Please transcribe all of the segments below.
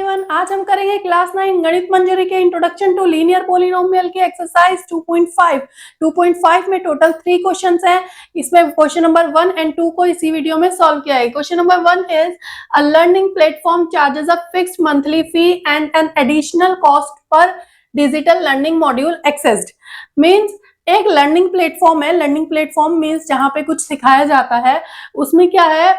Everyone, आज हम करेंगे क्लास 9 गणित मंजरी के इंट्रोडक्शन टू लीनियर पॉलिनोमियल के एक्सरसाइज 2.5। 2.5 में टोटल 3 क्वेश्चंस हैं। इसमें क्वेश्चन नंबर 1 एंड 2 को इसी वीडियो में सॉल्व किया है। Question number 1 is a learning platform charges a fixed monthly fee and an additional cost पर digital learning module accessed. Means एक लर्निंग प्लेटफॉर्म है। लर्निंग प्लेटफॉर्म मीन्स जहां पे कुछ सिखाया जाता है, उसमें क्या है,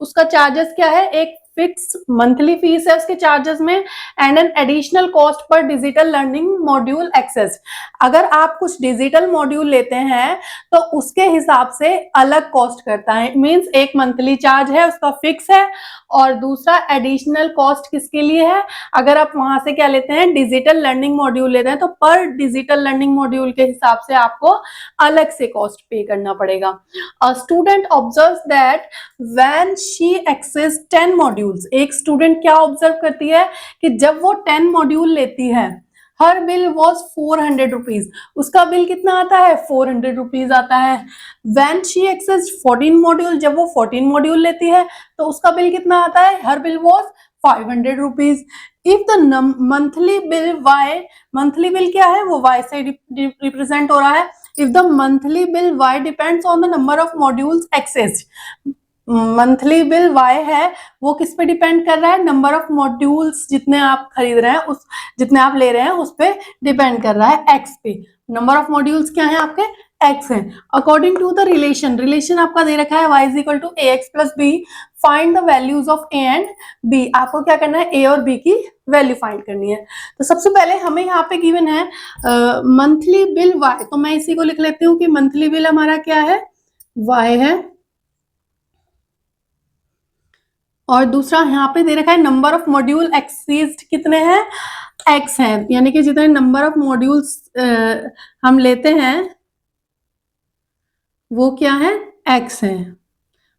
उसका चार्जेस क्या है, एक फिक्स मंथली फीस है उसके चार्जेस में एंड एन एडिशनल कॉस्ट पर डिजिटल लर्निंग मॉड्यूल एक्सेस। अगर आप कुछ डिजिटल मॉड्यूल लेते हैं तो उसके हिसाब से अलग कॉस्ट करता है। मींस एक मंथली चार्ज है उसका फिक्स है, और दूसरा एडिशनल कॉस्ट किसके लिए है, अगर आप वहां से क्या लेते हैं, डिजिटल लर्निंग मॉड्यूल लेते हैं तो पर डिजिटल लर्निंग मॉड्यूल के हिसाब से आपको अलग से कॉस्ट पे करना पड़ेगा। A student observes that when she access 10 modules, एक स्टूडेंट क्या ऑब्जर्व करती है कि जब वो 10 मॉड्यूल लेती है, हर बिल वॉज 400 रुपीज, उसका बिल कितना आता है, 400 रुपीज आता है। व्हेन शी एक्सेस 14 मॉड्यूल, जब वो 14 मॉड्यूल लेती है तो उसका बिल कितना आता है, हर bill was 500 rupees. If the monthly bill Y, monthly bill क्या है, वो वाई से रिप्रेजेंट हो रहा है। If the monthly bill Y depends on the number of modules accessed, monthly bill Y है वो किस पे डिपेंड कर रहा है, नंबर ऑफ मॉड्यूल्स जितने आप खरीद रहे हैं, उस जितने आप ले रहे हैं उस पे डिपेंड कर रहा है, एक्स पे। नंबर ऑफ मॉड्यूल्स क्या है आपके, एक्स है। According to the relation, relation आपका दे रखा है y is equal to a x plus b, find the values of a and b. आपको क्या करना है, ए और बी की वैल्यू फाइंड करनी है। तो सबसे पहले हमें यहाँ पे गिवन है मंथली बिल y, तो मैं इसी को लिख लेती हूँ कि मंथली बिल हमारा क्या है, y है, और दूसरा यहाँ पे दे रखा है नंबर ऑफ मॉड्यूल एक्सीज्ड कितने हैं, एक्स है, यानी कि जितने नंबर ऑफ मॉड्यूल्स हम लेते हैं वो क्या है, एक्स है,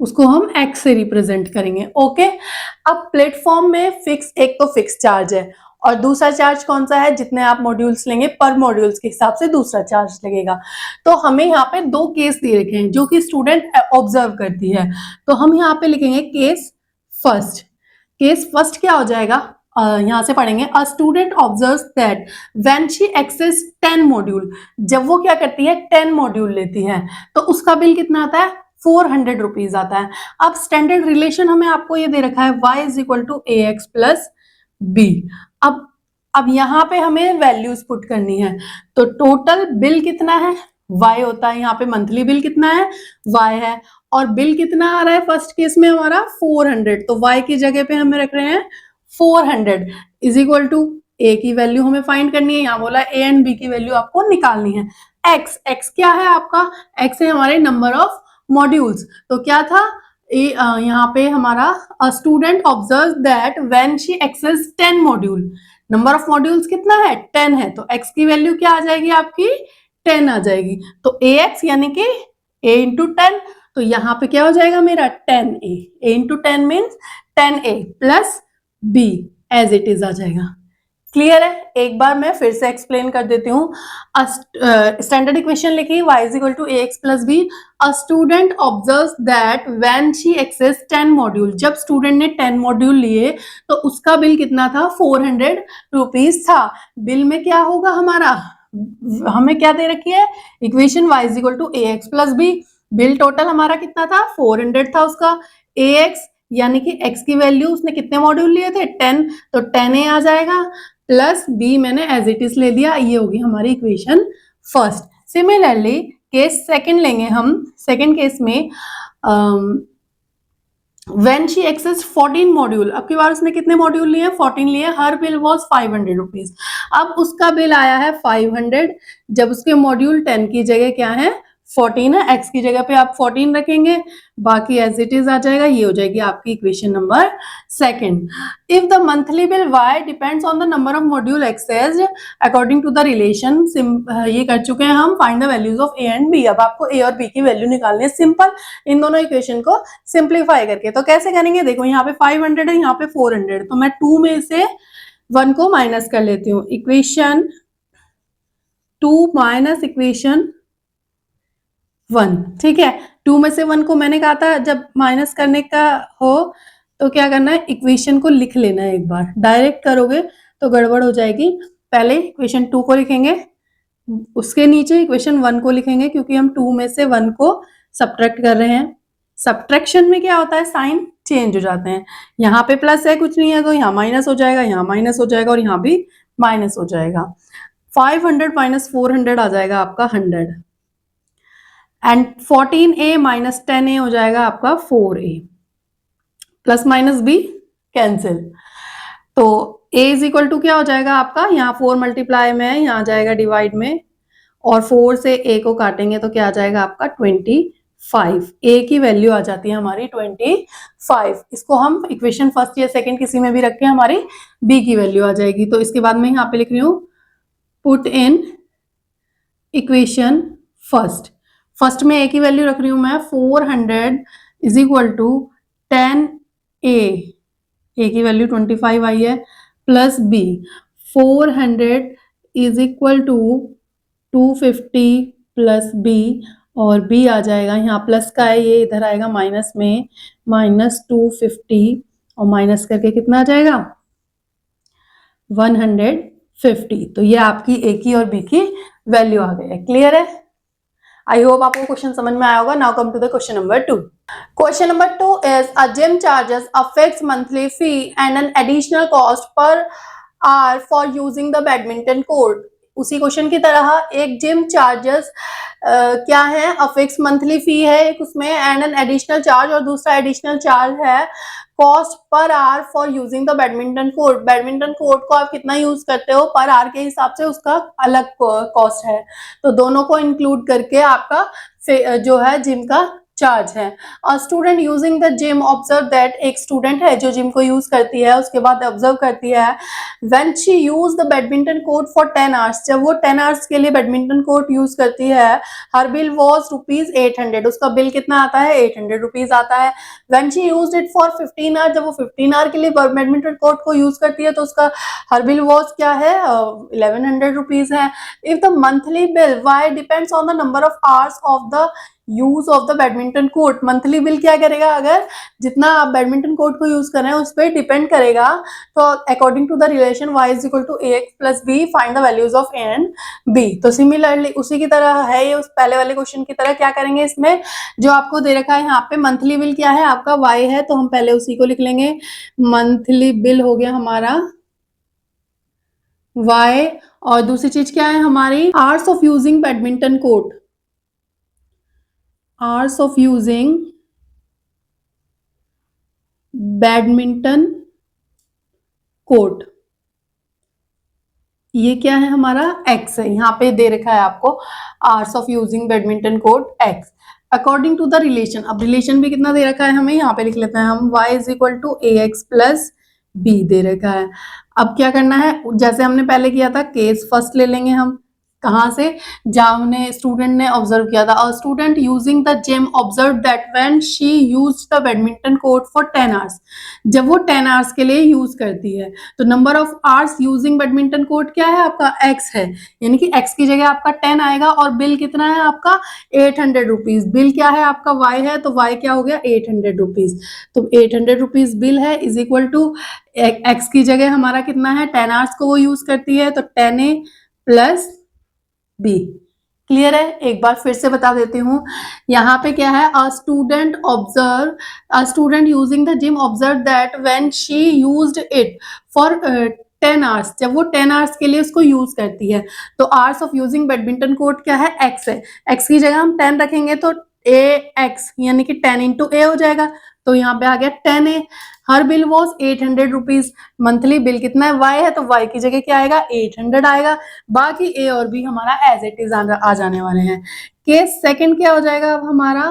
उसको हम एक्स से रिप्रेजेंट करेंगे। ओके, अब प्लेटफॉर्म में फिक्स, एक तो फिक्स चार्ज है और दूसरा चार्ज कौन सा है, जितने आप मॉड्यूल्स लेंगे पर मॉड्यूल्स के हिसाब से दूसरा चार्ज लगेगा। तो हमें यहाँ पे दो केस दे रखे हैं जो कि स्टूडेंट ऑब्जर्व करती है, तो हम यहाँ पे लिखेंगे केस फर्स्ट। केस फर्स्ट क्या हो जाएगा, यहां से पढ़ेंगे, a student observes that when she access 10 module, जब वो क्या करती है 10 मॉड्यूल लेती है तो उसका बिल कितना आता है, 400 रुपीज आता है। अब स्टैंडर्ड रिलेशन हमें आपको ये दे रखा है y is equal to a x plus b. अब यहाँ पे हमें वैल्यूज पुट करनी है, तो टोटल बिल कितना है, y होता है, यहाँ पे मंथली बिल कितना है, y है, और बिल कितना आ रहा है फर्स्ट केस में हमारा 400, तो y की जगह पे हमें रख रहे हैं 400 इज इक्वल टू a की वैल्यू हमें फाइंड करनी है, यहाँ बोला a एंड b की वैल्यू आपको निकालनी है। x क्या है आपका, x है हमारे नंबर ऑफ मॉड्यूल्स, तो क्या था यहाँ पे हमारा a student observe that when she access 10 module, number of modules कितना है, 10 है, तो x की वैल्यू क्या आ जाएगी आपकी, 10 आ जाएगी। तो ax यानी कि a इंटू 10, तो यहाँ पे क्या हो जाएगा मेरा 10a, a into 10 means 10a plus b as it is आ जाएगा। क्लियर है, एक बार मैं फिर से एक्सप्लेन कर देती हूँ। स्टैंडर्ड इक्वेशन लिखी y is equal to a x plus b. A student observes that when she access 10 module, जब स्टूडेंट ने 10 मॉड्यूल लिए तो उसका बिल कितना था, 400 रुपीज था। बिल में क्या होगा हमारा, हमें क्या दे रखी है equation y is equal to a x plus b. Bill total हमारा कितना था, 400 था उसका, ए एक्स यानी कि x की वैल्यू उसने कितने मॉड्यूल लिए थे, 10, तो 10a आ जाएगा प्लस b मैंने एज इट इज ले दिया, ये होगी हमारी equation first. Similarly case second लेंगे हम, सेकंड केस में व्हेन शी एक्सेस 14 मॉड्यूल, अब की बार उसने कितने मॉड्यूल लिए, 14 लिए, हर बिल वॉज 500 रुपीज। अब उसका बिल आया है 500, जब उसके मॉड्यूल 10 की जगह क्या है 14 है, x की जगह पे आप 14 रखेंगे, बाकी एज इट इज आ जाएगा, ये हो जाएगी आपकी equation number second. If the monthly bill y depends on the number of module accessed according to the relation, ये कर चुके हैं हम, find the values of a and b। अब आपको a और b की वैल्यू निकालनी है सिंपल, इन दोनों इक्वेशन को सिंप्लीफाई करके। तो कैसे करेंगे, देखो यहाँ पे 500 है, यहाँ पे 400, तो मैं 2 में से 1 को माइनस कर लेती हूँ, इक्वेशन 2 माइनस इक्वेशन 1, ठीक है। 2 में से 1 को मैंने कहा था जब माइनस करने का हो तो क्या करना है, इक्वेशन को लिख लेना है एक बार, डायरेक्ट करोगे तो गड़बड़ हो जाएगी। पहले इक्वेशन 2 को लिखेंगे, उसके नीचे इक्वेशन 1 को लिखेंगे, क्योंकि हम 2 में से 1 को सब्ट्रैक्ट कर रहे हैं। सब्ट्रैक्शन में क्या होता है, साइन चेंज हो जाते हैं। यहाँ पे प्लस है, कुछ नहीं है, तो यहाँ माइनस हो जाएगा, यहाँ माइनस हो जाएगा और यहाँ भी माइनस हो जाएगा। 500 माइनस 400 आ जाएगा आपका 100 एंड 14a माइनस 10a हो जाएगा आपका 4a, प्लस माइनस भी कैंसिल। तो a इज इक्वल टू क्या हो जाएगा आपका, यहाँ 4 मल्टीप्लाई में है, यहाँ जाएगा डिवाइड में, और 4 से a को काटेंगे तो क्या आ जाएगा आपका 25। a की वैल्यू आ जाती है हमारी 25। इसको हम इक्वेशन फर्स्ट या सेकंड किसी में भी रख के हमारी b की वैल्यू आ जाएगी। तो इसके बाद मैं यहाँ पे लिख रही हूँ पुट इन इक्वेशन फर्स्ट में a की वैल्यू रख रही हूँ मैं 400 is equal to 10a, a की वैल्यू 25 आई है, plus b 400 is equal to 250 plus b, और b आ जाएगा, यहाँ प्लस का है, ये इधर आएगा माइनस में, माइनस 250 और माइनस करके कितना आ जाएगा 150। तो ये आपकी a की और b की वैल्यू आ गई है। क्लियर है? आई होप आपको क्वेश्चन समझ में आया होगा। Now come to the question number 2। Question number 2 is a gym charges a fixed monthly fee and an additional cost per hour for using the badminton court। उसी question की तरह एक gym charges क्या है, अ फिक्स मंथली फी है एक उसमें, and an additional charge, और दूसरा एडिशनल चार्ज है cost per hour for using the badminton court. Badminton court को आप कितना यूज करते हो पर आवर के हिसाब से उसका अलग कॉस्ट है, तो दोनों को इंक्लूड करके आपका जो है जिम का चार्ज है। और student using the gym observe that, एक स्टूडेंट है जो जिम को यूज करती है, उसके बाद ऑब्जर्व करती है when she use the badminton court for 10 hours, जब वो 10 आवर्स के लिए बैडमिंटन कोर्ट यूज करती है, हर बिल वॉज ₹800, उसका बिल कितना आता है 800 रुपीज आता है। When she use it for 15 hour, जब वो 15 आवर के लिए बैडमिंटन कोर्ट को यूज करती है तो उसका हर बिल वॉज क्या है 1100 रुपीज है। If the monthly bill Y depends on the number of hours of the use of the badminton court, monthly bill क्या करेगा, अगर जितना आप बैडमिंटन कोर्ट को यूज कर रहे हैं उस पर डिपेंड करेगा। तो according to the relation y is equal to ax plus b, find the values of a and b। तो सिमिलरली उसी की तरह है ये, उस पहले वाले क्वेश्चन की तरह क्या करेंगे, इसमें जो आपको दे रखा है यहाँ पे मंथली बिल क्या है आपका y है, तो हम पहले उसी को लिख लेंगे। मंथली बिल हो गया हमारा y, और दूसरी चीज क्या है हमारी hours of using badminton court, hours of using badminton court, ये क्या है हमारा x है, यहाँ पे दे रखा है आपको hours of using badminton court x according to the relation. अब रिलेशन भी कितना दे रखा है हमें, यहाँ पे लिख लेते हैं हम y is equal to ax plus b दे रखा है। अब क्या करना है, जैसे हमने पहले किया था केस फर्स्ट ले लेंगे हम, कहाँ से, जहाँ हमने स्टूडेंट ने ऑब्जर्व किया था। और student using the gym observe that when she use the badminton court for 10 hours, जब वो 10 आवर्स के लिए यूज करती है तो number of hours using badminton court क्या है आपका x है, यानी कि x की जगह आपका 10 आएगा, और बिल कितना है आपका 800 रुपीज। बिल क्या है आपका y है, तो y क्या हो गया 800 रुपीज। तो 800 रुपीज बिल है इज इक्वल टू x की जगह हमारा कितना है 10 आवर्स को वो यूज करती है, तो 10a प्लस बी। क्लियर है? एक बार फिर से बता देती हूँ, यहाँ पे क्या है, a student using the gym observe that when she used it for 10 hours, जब वो 10 आवर्स के लिए उसको यूज करती है, तो hours of using badminton court क्या है x है, x की जगह हम 10 रखेंगे तो ax यानी कि 10 इंटू a हो जाएगा, तो यहाँ पे आ गया 10a। Her bill was 800 rupees, monthly bill कितना है y है, तो y की जगह क्या आएगा 800 आएगा, बाकी a और b हमारा एज इट इज आ जाने वाले हैं। केस सेकंड क्या हो जाएगा अब हमारा,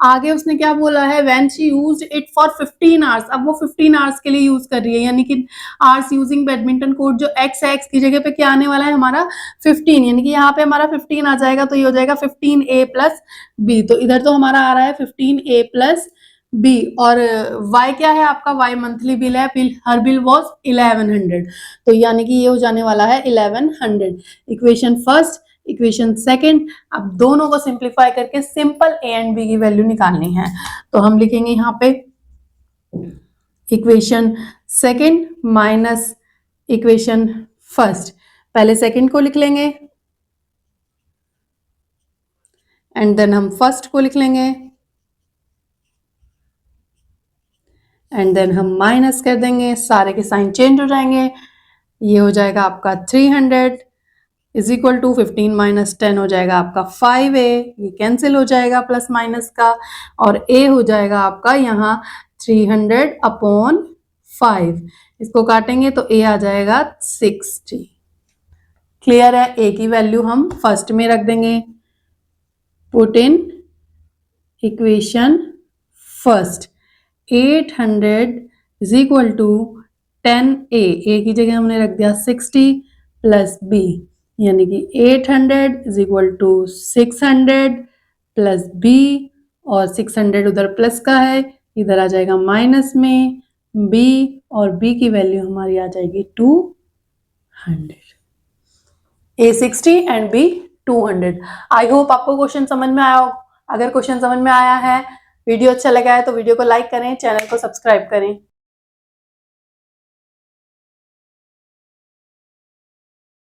आगे उसने क्या बोला है when she used it for 15 hours, अब वो 15 आवर्स के लिए यूज कर रही है, यानी कि आवर्स यूजिंग बैडमिंटन कोर्ट जो x है, x की जगह पे क्या आने वाला है हमारा 15, यानी कि यहाँ पे हमारा 15 आ जाएगा, तो ये हो जाएगा 15a प्लस b। तो इधर तो हमारा आ रहा है 15a प्लस बी, और y क्या है आपका, y मंथली बिल है, हर बिल वॉज 1100, तो यानी कि ये हो जाने वाला है 1100। इक्वेशन फर्स्ट, इक्वेशन सेकंड, अब दोनों को सिंप्लीफाई करके सिंपल a एंड b की वैल्यू निकालनी है। तो हम लिखेंगे यहाँ पे equation second minus equation first. पहले सेकंड को लिख लेंगे एंड देन हम फर्स्ट को लिख लेंगे एंड देन हम माइनस कर देंगे, सारे के साइन चेंज हो जाएंगे। ये हो जाएगा आपका 300 इज इक्वल टू 15 माइनस 10 हो जाएगा आपका 5a, ये कैंसिल हो जाएगा प्लस माइनस का, और a हो जाएगा आपका यहाँ 300 अपॉन 5। इसको काटेंगे तो a आ जाएगा 60। क्लियर है? a की वैल्यू हम फर्स्ट में रख देंगे, put in equation first 800 is equal to 10a, a की जगह हमने रख दिया 60 प्लस b, यानी कि 800 is equal to 600 plus b, और 600 उधर प्लस का है, इधर आ जाएगा माइनस में b, और b की वैल्यू हमारी आ जाएगी 200। a 60 and b 200। I hope आपको क्वेश्चन समझ में आया हो। अगर क्वेश्चन समझ में आया है, वीडियो अच्छा लगा है तो वीडियो को लाइक करें, चैनल को सब्सक्राइब करें।